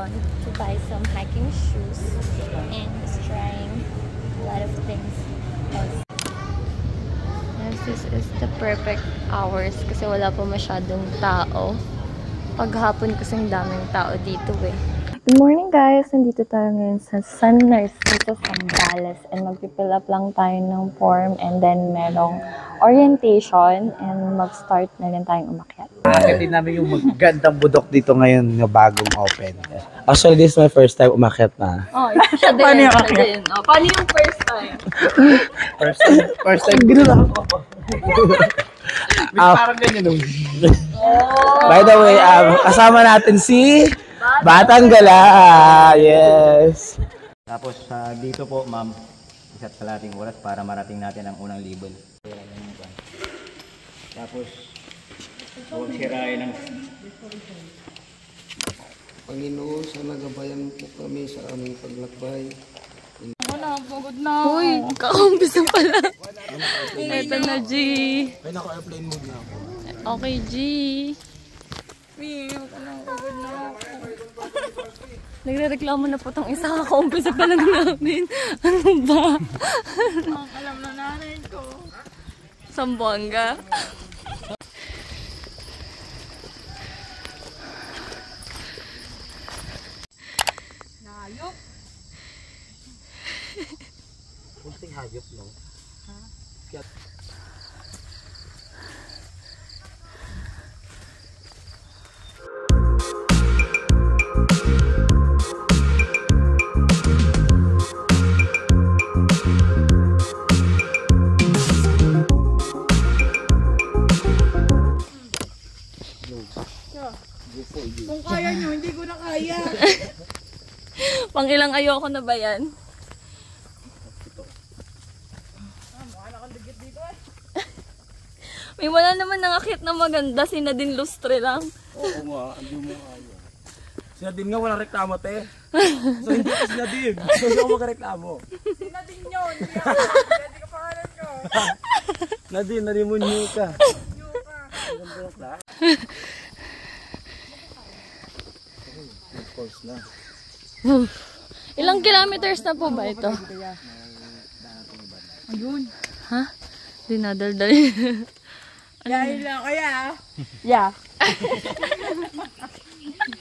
Decathlon to buy some hiking shoes and is trying a lot of things. Yes, this is the perfect hours kasi wala pa masyadong tao. Paghapon kasing daming tao dito eh. Good morning guys! Nandito tayo ngayon sa Sunrise dito sa Zambales and mag-fill up lang tayo ng form and then merong orientation and mag-start na rin tayong umakyat. Akitin namin yung magandang budok dito ngayon na bagong open. Actually, this is my first time umakyat na. Oh, siya din. Paano yung umakyat? Oh, paano yung first time? First time gano'n ako. Parang ganyan nung. By the way, kasama natin si Batang Gala. Yes. Tapos dito po, ma'am, isa't kalating oras para marating natin ang unang libel. Tapos, huwag sirain ng... Panginoon, sana gabayan po kami sa aming paglakbay. Ako na, pagod na. Uy, kakampisa pala. Eto na, G. Ay, naka-airplane mode na ako. Okay, G. Ako na, pagod na ako. Nagre-reklamo na po itong isa, kakampisa pa lang namin. Ano ba? Alam na nanay ko. Sambuanga. Hayop. Kunting hayop, no? Ha? Kaya... Kung kaya nyo, hindi ko na kaya. Pang ilang ayoko na ba yan? Mukha na kang digit dito eh. May wala naman nangakit na maganda, si Nadine Lustre lang. Oo nga, hindi mo kaya. Si Nadine nga walang reklamo, te. So hindi ako si Nadine. So hindi ako magreklamo. Si Nadine yun, hindi ako. Hindi ka pangalan ko. Nadine, narimunyo ka. Nyo ka. Of course na. Ilang kilometers na po ba ito? Ayun. Ha? Dinadaldal. Dahil lang kaya. Yeah.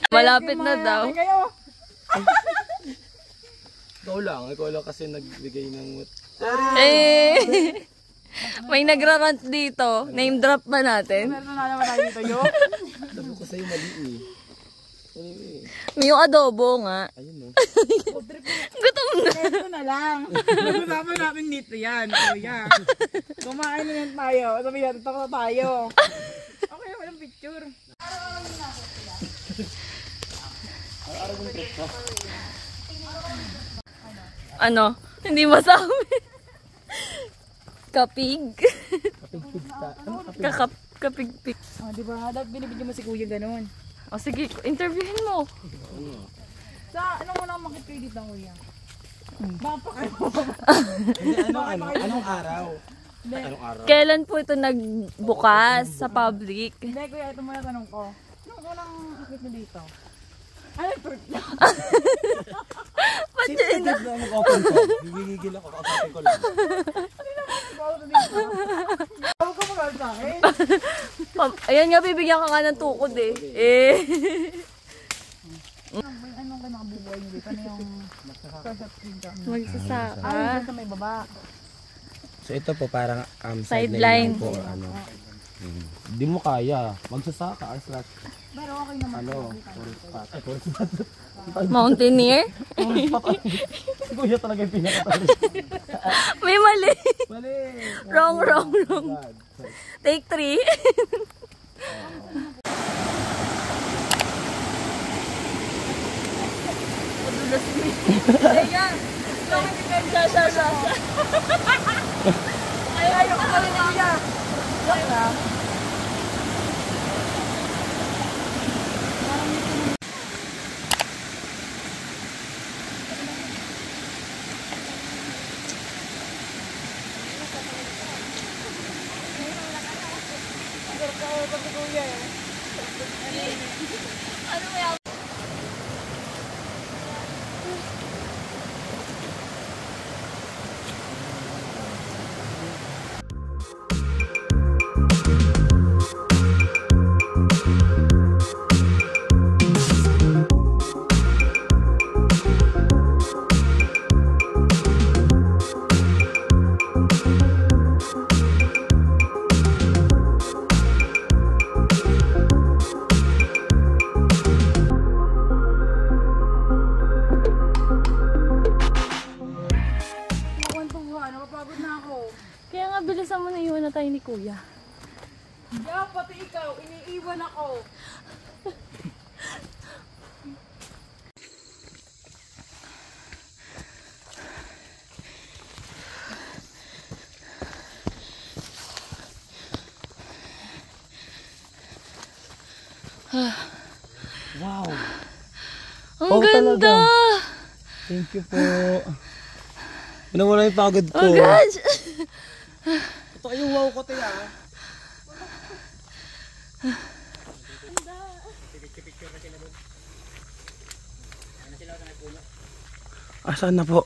Malapit na daw. Kayo. Ikaw lang kasi nagbigay ng... Eh! May nagrarant dito. Name drop ba natin? Meron na naman tayo dito yun. Sabi ko sa'yo mali eh. Yung adobo nga. Ayun no. Gutom na. Ito na lang. Pag-usapan namin dito yan. Kuya. Kumain na yan tayo. Sabi natin, tako na tayo. Okay, walang picture. Ano? Hindi masabi. Kapig. Kapig-pig. Oh, diba? Dapat binibigyan mo si kuya ganun. O sige, interviewin mo. Sa anong unang makit kayo dito, kuya? Bapa kayo. Anong araw? Anong araw? Kailan po ito nagbukas sa public? Hindi, kuya, ito muna tanong ko. Anong unang makit mo dito? Ano, turd lang? Sino na mag-open ko? Gigigil ako, kausapin ko lang. Huwag ka mag-aral sa akin. Ayan nga, bibigyan ka nga ng tukod eh. Eh. Anong kayo nakabubuhay nyo dito? Ano yung concept dito? Magsasaka. Ay, dito may baba. So ito po parang Sideline. lang po. Hindi mo kaya. Magsasaka. Pero okay naman. Mountaineer? Si Kuya talaga yung pinakatali. May mali. Mali. Wrong. Take 3. Madulas mo. Teka. Sa. Ayaw ko pala niya. Joke lang. Ano ba yan? bilisan mo na, iwan na tayo ni Kuya. Yeah, pati ikaw, iniiwan ako. Wow. Ang ganda! Talaga. Thank you po. Nawala yung pagod ko. Oh gosh! Ito yung wow ko tayo Saan na po?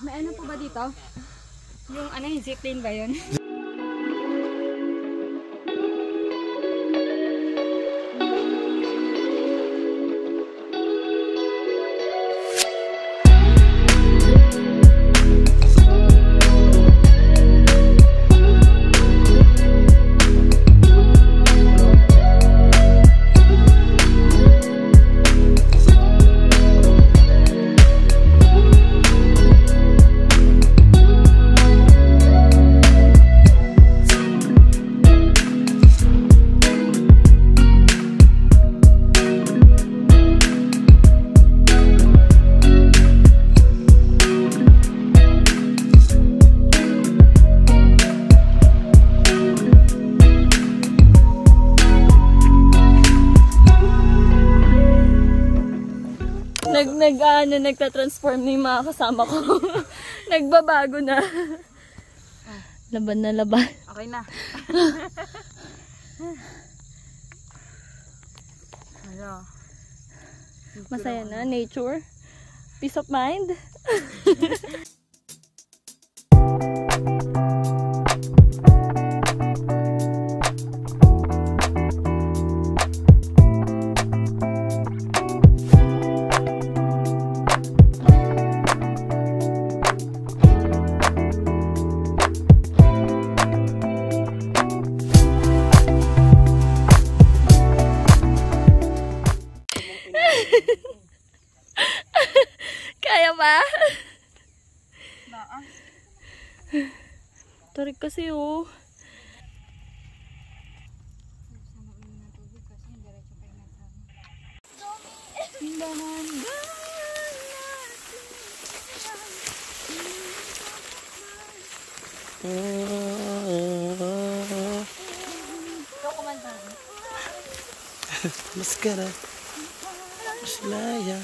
May ano po ba dito? Yung ano, yung zipline ba yun? Nagta-transform na yung mga kasama ko. Nagbabago na. Laban na laban. Okay na. Hello. Masaya na, nature. Peace of mind. Kaya ba? Tarik kasi oh. Maskara. Maslaya.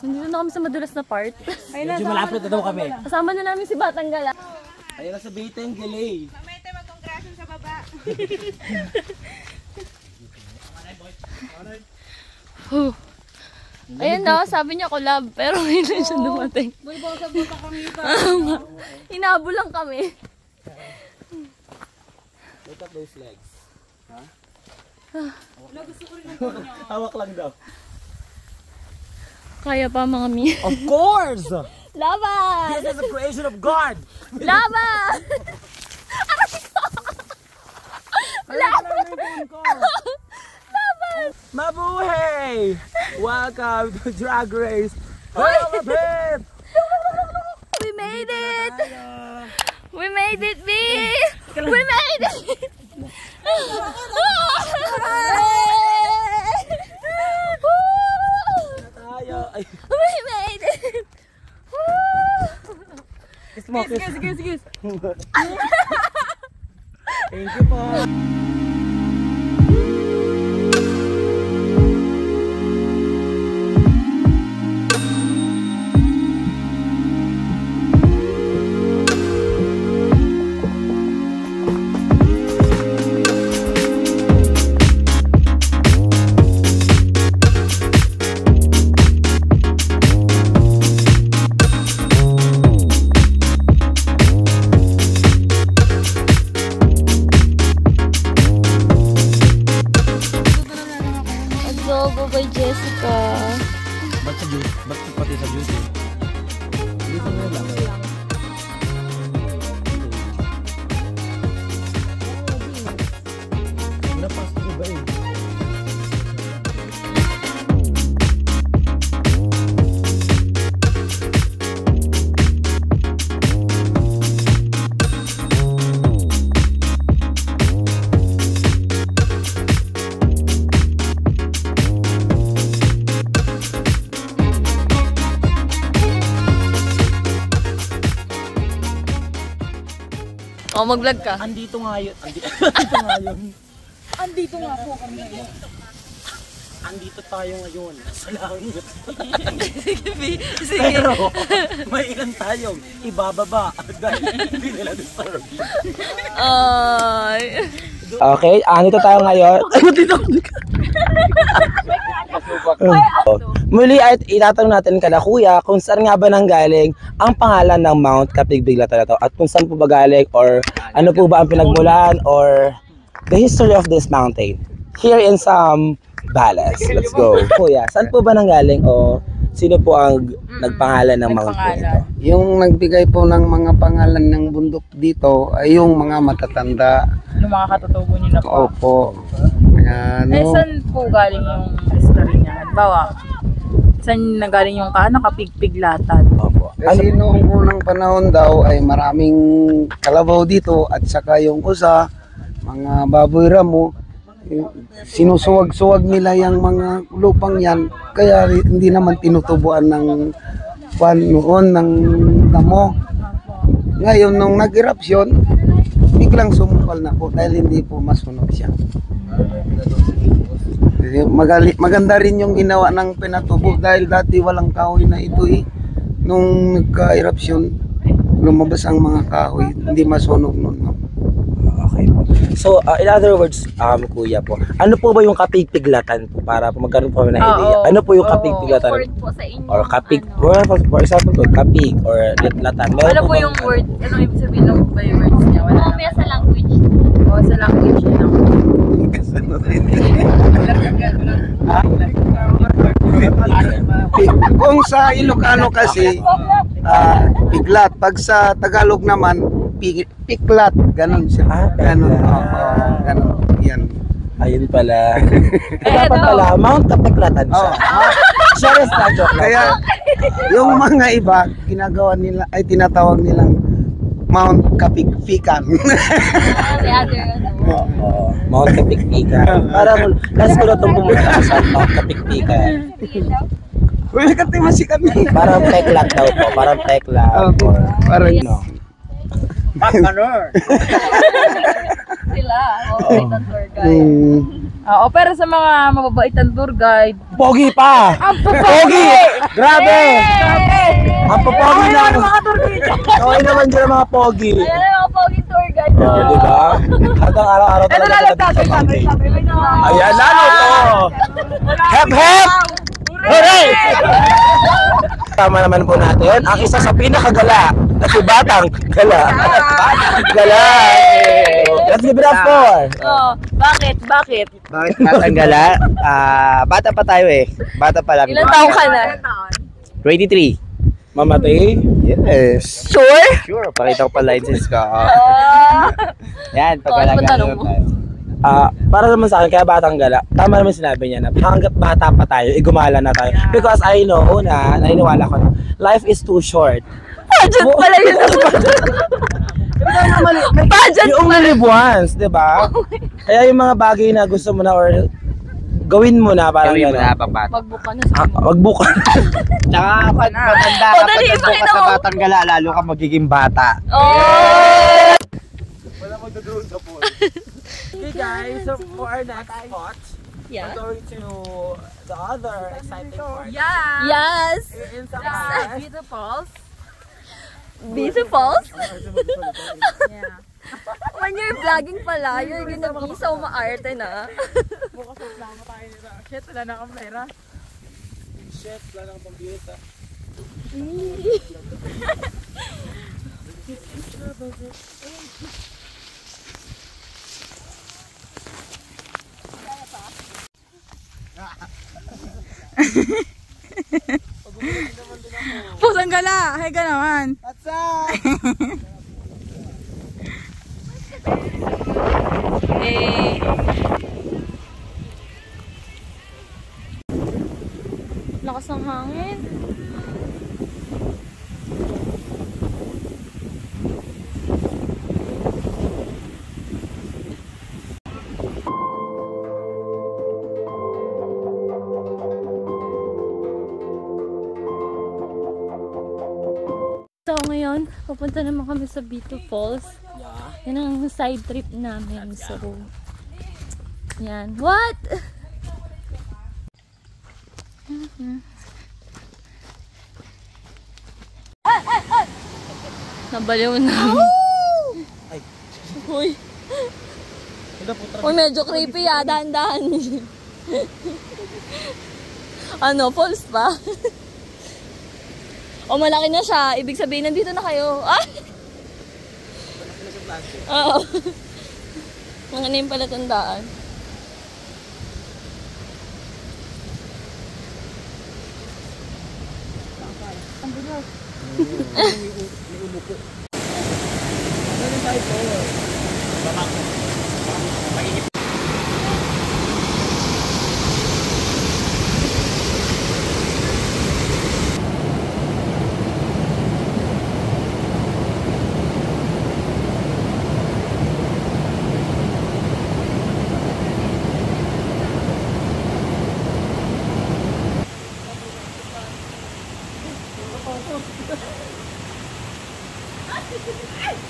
Nandito na kami sa madulas na part. Medyo malapit na daw kami. Kasama na namin si Batang Gala. Ayun na sa Biteng Gilay. Mamaya tayo mag-congratulations sa baba. Ayun daw, sabi niya collab, pero hindi siya dumating. Bulbong-sabota kami ito. Inabol lang kami. Look at those legs. Ha? Hawak lang daw. Kaya pa mga mi. Of course! Laban! This is the creation of God! Laban! Mabuhay! Welcome to Drag Race! Hello, babe! We made it! We made it, B! We made it! Tayo! Ay, We made it! smoke is... Excuse. Thank you po! Adobo by Jessica. Ba't sa juice? Ba't pati sa juice eh? Dito na lang. Napas ko ba eh? O, mag-vlog ka. Andito nga yun. Andito nga yun. Andito nga po kami ngayon. Andito tayo ngayon. Sa langit. Sige. Pero, may ilan tayong ibababa. Dahil hindi nila deserve. Ay. Okay, andito tayo ngayon. Ay, dito. Muli ay itatanong natin kada kuya kung saan nga ba nanggaling ang pangalan ng Mount Kapigbiglatan na to at kung saan po ba galing or ano po ba ang pinagmulan or the history of this mountain here in Zambales. Let's go. Kuya, saan po ba nanggaling o sino po ang nagpangalan ng Mount po ito? Yung nagbigay po ng mga pangalan ng bundok dito ay yung mga matatanda. Yung mga katutubo niyo na po. Opo. Ano, Saan po galing yung history niya? Halimbawa, saan nagaling yung kapigpiglatan? Opo. kasi noong unang panahon daw ay maraming kalabaw dito at saka yung kusa, mga baboy ramo, sinusuwag-suwag nila yung mga lupang yan, kaya hindi naman tinutubuan ng noon ng damo. Ngayon nung nag-erupsyon, biglang sumukal na po dahil hindi po masunog siya. Maganda rin yung ginawa ng pinatubo dahil dati walang kahoy na ito eh. Nung nagka-erupsyon, lumabas ang mga kahoy, hindi masunog noon. Okay po. So, in other words, kuya po, ano po ba yung kapigpiglatan po para po magkaroon po na idea? Ano po yung kapigpiglatan? Word po sa inyo. Or kapig, for example, kapig or latan. Ano po yung word? Ano ibig sabihin ng ba yung words niya? Wala na. Sa language. O, sa language niya lang. Kung sa Ilocano kasi, piglat. Pag sa Tagalog naman, piklat. Ganon siya. Ganon. Ganon. Yan. Ayun pala. Dapat pala, Mount Kapiglatan siya. Serious na joke. Kaya, yung mga iba, ginagawa nila, ay tinatawag nilang Mount Kapigfikan. Mount Kapigpikan. Parang last ko na itong pumunta sa Mount Kapigpikan. Wala ka timasi kami. Parang teklat daw po. Parang teklat. Parang no. Sila. Okay, ng tour guide. Oo, pero sa mga mababaitan tour guide, Pogi pa! Pogi! Grabe! Ang pogi na! Okay naman dyan ang mga pogi. Ayan ang mga pogi tour guide. Diba? Hanggang araw-araw ito talaga lalat sa mountain. natin. Ayan, lalo to! Hep, hep! Hooray! Tama naman po natin, ang isa sa pinakagala na si Batang Gala. Gala! Let's give it up for! Oh, bakit? Bakit Batang Gala? Bata pa tayo eh. Bata pa lang. Ilan taong ka na? 23. Mamatay? Yes. Sure? Sure. Pakita ko pa license ko. Yan, ano tanong mo? tayo. Para naman sa akin, kaya Batang Gala, tama naman sinabi niya na hanggat bata pa tayo, igumala na tayo. Because I know, naniniwala ko na, life is too short. Pageant pala yun. Pageant You only live once, di ba? Kaya yung mga bagay na gusto mo na or gawin mo na parang Gawin mo gano'n. na pang bata. Magbuka na sa Magbuka. Tsaka pag matanda Oh, ka, dali, pag nagbukas ipakita sa mo. Batang Gala, lalo ka magiging bata. Oh! Okay guys, so for our next spot, Yeah. we're going to the other exciting part. Yes. In Zambales. Beautiful. Beautiful. When you're vlogging pala, you're gonna be so maarte na. Bukas na plano tayo nila. Shit, wala na akong pera. Shit, wala nang pambiyota. Pusang gala! Hay ka naman! What's up? Eh. Lakas ng hangin. So ngayon, pupunta naman kami sa Bito Falls. Yan ang side trip namin. So, yan. What? Nabaliw na. Uy. Uy, medyo creepy ah. Dahan-dahan. Ano, false pa? O, malaki na siya. Ibig sabihin, nandito na kayo. Ah! Oo. Mga na yung palatandaan.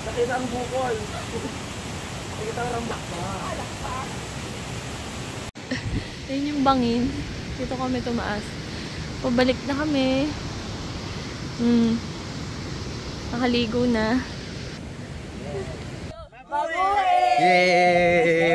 Nakita ang bukol. Nakita ang rambak ba? Yun yung bangin. Dito kami tumaas. Pabalik na kami. Nakaligo na. Yay!